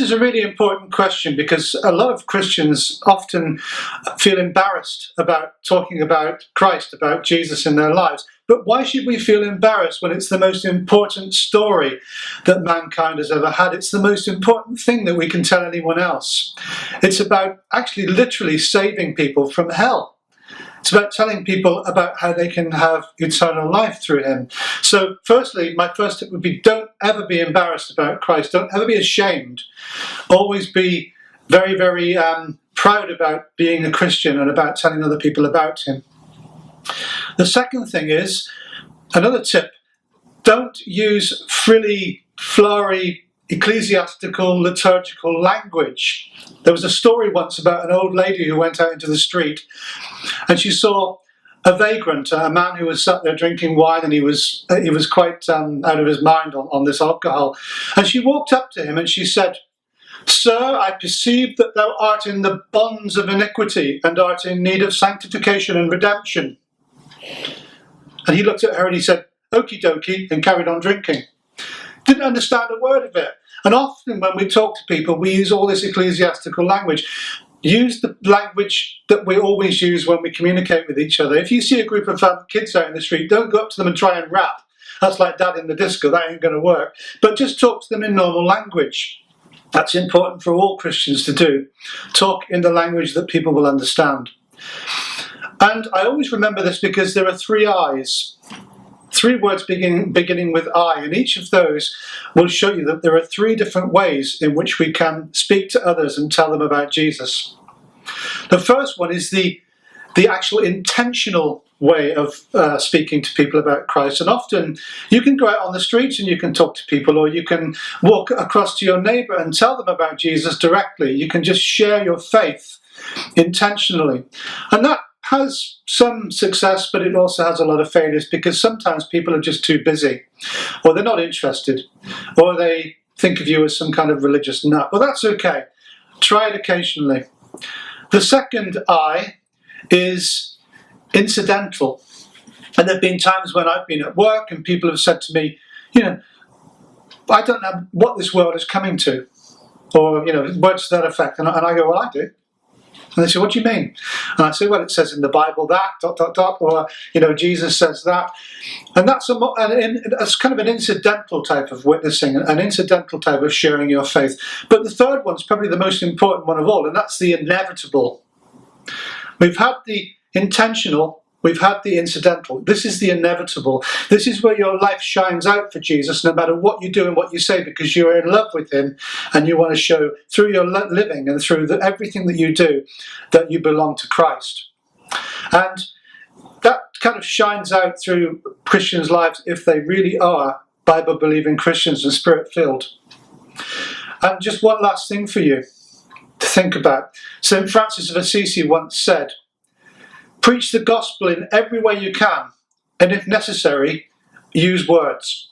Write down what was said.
is a really important question because a lot of Christians often feel embarrassed about talking about Christ, about Jesus in their lives. But why should we feel embarrassed when it's the most important story that mankind has ever had? It's the most important thing that we can tell anyone else. It's about actually literally saving people from hell. It's about telling people about how they can have eternal life through him. So firstly, my first tip would be, don't ever be embarrassed about Christ. Don't ever be ashamed. Always be very, very proud about being a Christian and about telling other people about him. The second thing is, another tip, don't use frilly, flowery, ecclesiastical, liturgical language. There was a story once about an old lady who went out into the street and she saw a vagrant, a man who was sat there drinking wine, and he was quite out of his mind on this alcohol. And she walked up to him and she said, "Sir, I perceive that thou art in the bonds of iniquity and art in need of sanctification and redemption." And he looked at her and he said, "Okie dokie," and carried on drinking. Didn't understand a word of it. And often when we talk to people, we use all this ecclesiastical language. Use the language that we always use when we communicate with each other. If you see a group of kids out in the street, don't go up to them and try and rap. That's like Dad in the disco, that ain't going to work. But just talk to them in normal language. That's important for all Christians to do. Talk in the language that people will understand. And I always remember this because there are 3 I's. 3 words beginning with I, and each of those will show you that there are 3 different ways in which we can speak to others and tell them about Jesus. The first one is the actual intentional way of speaking to people about Christ. And often you can go out on the streets and you can talk to people, or you can walk across to your neighbour and tell them about Jesus directly. You can just share your faith intentionally. And that has some success, but it also has a lot of failures because sometimes people are just too busy, or they're not interested, or they think of you as some kind of religious nut. Well, that's okay. Try it occasionally. The second I is incidental. And there have been times when I've been at work and people have said to me, I don't know what this world is coming to, or, words to that effect. And I go, well, I do. And they say, what do you mean? And I say, well, it says in the Bible that, ... or, Jesus says that. And that's kind of an incidental type of witnessing, an incidental type of sharing your faith. But the third one's probably the most important one of all, and that's the inevitable. We've had the intentional, we've had the incidental. This is the inevitable. This is where your life shines out for Jesus, no matter what you do and what you say, because you're in love with him and you want to show through your living and through everything that you do that you belong to Christ. And that kind of shines out through Christians' lives if they really are Bible-believing Christians and Spirit-filled. And just one last thing for you to think about. St. Francis of Assisi once said, "Preach the gospel in every way you can, and if necessary, use words."